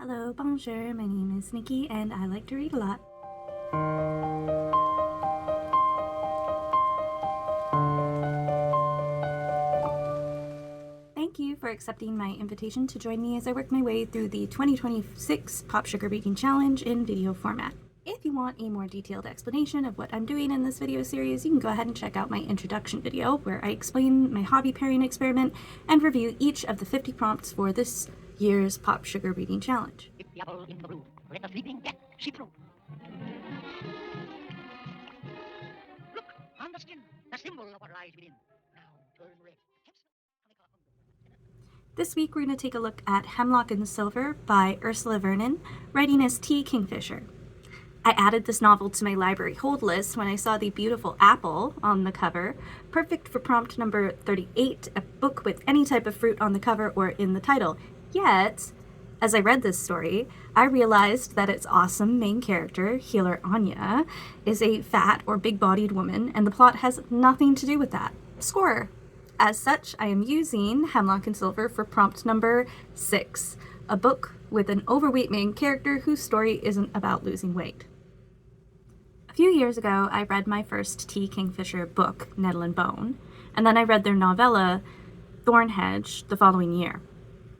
Hello, bonjour, my name is Nikki and I like to read a lot. Thank you for accepting my invitation to join me as I work my way through the 2026 PopSugar Reading Challenge in video format. If you want a more detailed explanation of what I'm doing in this video series, you can go ahead and check out my introduction video where I explain my hobby pairing experiment and review each of the 50 prompts for this year's PopSugar Reading Challenge. Let the sleeping get see-through. Look, on the skin, the symbol of what lies within. Now turn red. This week we're going to take a look at Hemlock Silver by Ursula Vernon, writing as T Kingfisher. I added this novel to my library hold list when I saw the beautiful apple on the cover, perfect for prompt number 38, a book with any type of fruit on the cover or in the title. Yet, as I read this story, I realized that its awesome main character, Healer Anya, is a fat or big-bodied woman, and the plot has nothing to do with that. Score! As such, I am using Hemlock Silver for prompt number 6, a book with an overweight main character whose story isn't about losing weight. A few years ago, I read my first T Kingfisher book, Nettle and Bone, and then I read their novella, Thornhedge, the following year.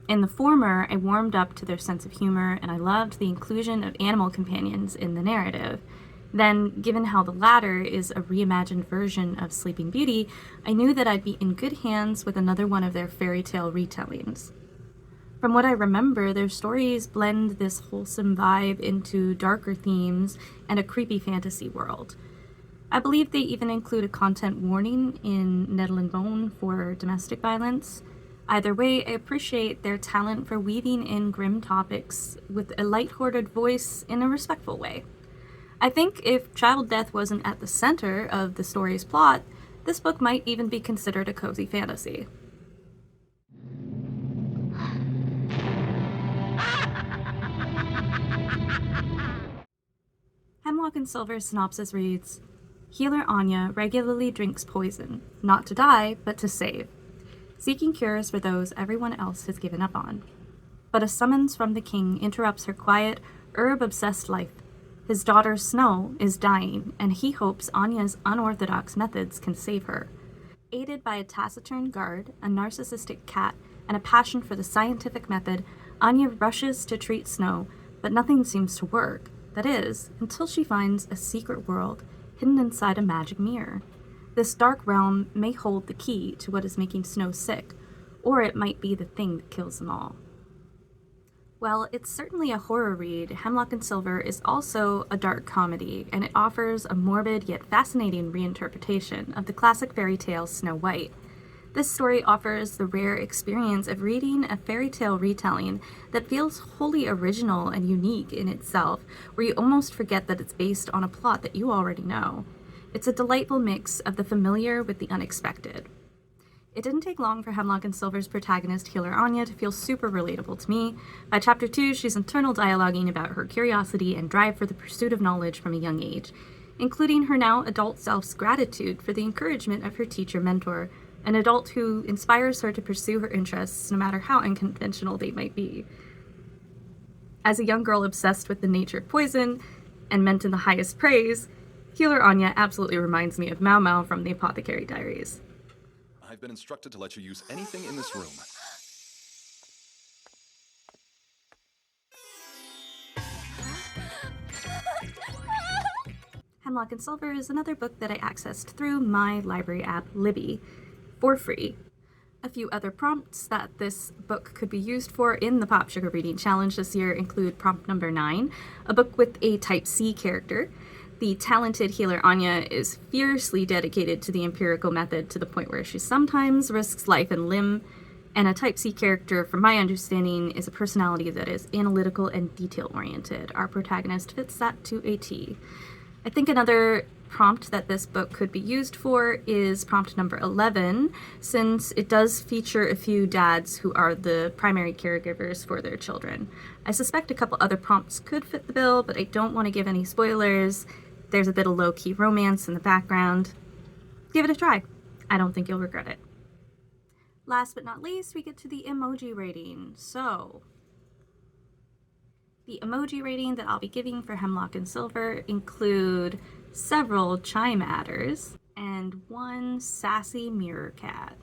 In the former, I warmed up to their sense of humor, and I loved the inclusion of animal companions in the narrative. Then, given how the latter is a reimagined version of Sleeping Beauty, I knew that I'd be in good hands with another one of their fairy tale retellings. From what I remember, their stories blend this wholesome vibe into darker themes and a creepy fantasy world. I believe they even include a content warning in Nettle and Bone for domestic violence. Either way, I appreciate their talent for weaving in grim topics with a light-hearted voice in a respectful way. I think if child death wasn't at the center of the story's plot, this book might even be considered a cozy fantasy. Hemlock Silver's synopsis reads, Healer Anya regularly drinks poison, not to die, but to save, seeking cures for those everyone else has given up on. But a summons from the king interrupts her quiet, herb-obsessed life. His daughter Snow is dying, and he hopes Anya's unorthodox methods can save her. Aided by a taciturn guard, a narcissistic cat, and a passion for the scientific method, Anya rushes to treat Snow, but nothing seems to work. That is, until she finds a secret world hidden inside a magic mirror. This dark realm may hold the key to what is making Snow sick, or it might be the thing that kills them all. Well, it's certainly a horror read. Hemlock Silver is also a dark comedy, and it offers a morbid yet fascinating reinterpretation of the classic fairy tale Snow White. This story offers the rare experience of reading a fairy tale retelling that feels wholly original and unique in itself, where you almost forget that it's based on a plot that you already know. It's a delightful mix of the familiar with the unexpected. It didn't take long for Hemlock Silver's protagonist, Healer Anya, to feel super relatable to me. By chapter 2, she's internal dialoguing about her curiosity and drive for the pursuit of knowledge from a young age, including her now adult self's gratitude for the encouragement of her teacher-mentor, an adult who inspires her to pursue her interests no matter how unconventional they might be. As a young girl obsessed with the nature of poison and meant in the highest praise, Healer Anya absolutely reminds me of Mau Mau from the Apothecary Diaries. I've been instructed to let you use anything in this room. Hemlock Silver is another book that I accessed through my library app, Libby, for free. A few other prompts that this book could be used for in the PopSugar Reading Challenge this year include prompt number 9, a book with a Type C character. The talented healer Anya is fiercely dedicated to the empirical method to the point where she sometimes risks life and limb, and a Type C character, from my understanding, is a personality that is analytical and detail-oriented. Our protagonist fits that to a T. I think another prompt that this book could be used for is prompt number 11, since it does feature a few dads who are the primary caregivers for their children. I suspect a couple other prompts could fit the bill, but I don't want to give any spoilers. There's a bit of low-key romance in the background. Give it a try. I don't think you'll regret it. Last but not least, we get to the emoji rating. So, The emoji rating that I'll be giving for Hemlock and Silver include several chime adders and one sassy mirror cat.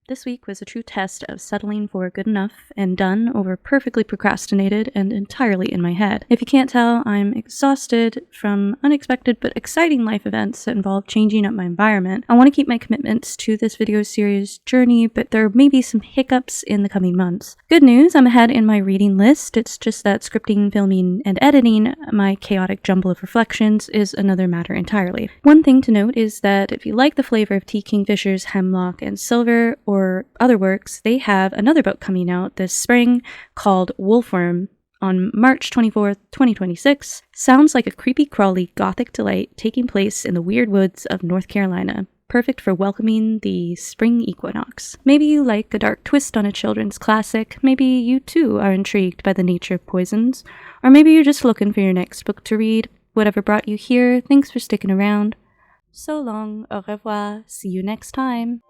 This week was a true test of settling for good enough and done over perfectly procrastinated and entirely in my head. If you can't tell, I'm exhausted from unexpected but exciting life events that involve changing up my environment. I want to keep my commitments to this video series journey, but there may be some hiccups in the coming months. Good news, I'm ahead in my reading list. It's just that scripting, filming, and editing my chaotic jumble of reflections is another matter entirely. One thing to note is that if you like the flavor of T Kingfisher's Hemlock and Silver or other works, they have another book coming out this spring called Wolfworm on March 24th, 2026. Sounds like a creepy crawly gothic delight taking place in the weird woods of North Carolina. Perfect for welcoming the spring equinox. Maybe you like a dark twist on a children's classic. Maybe you too are intrigued by the nature of poisons. Or maybe you're just looking for your next book to read. Whatever brought you here, thanks for sticking around. So long, au revoir, see you next time.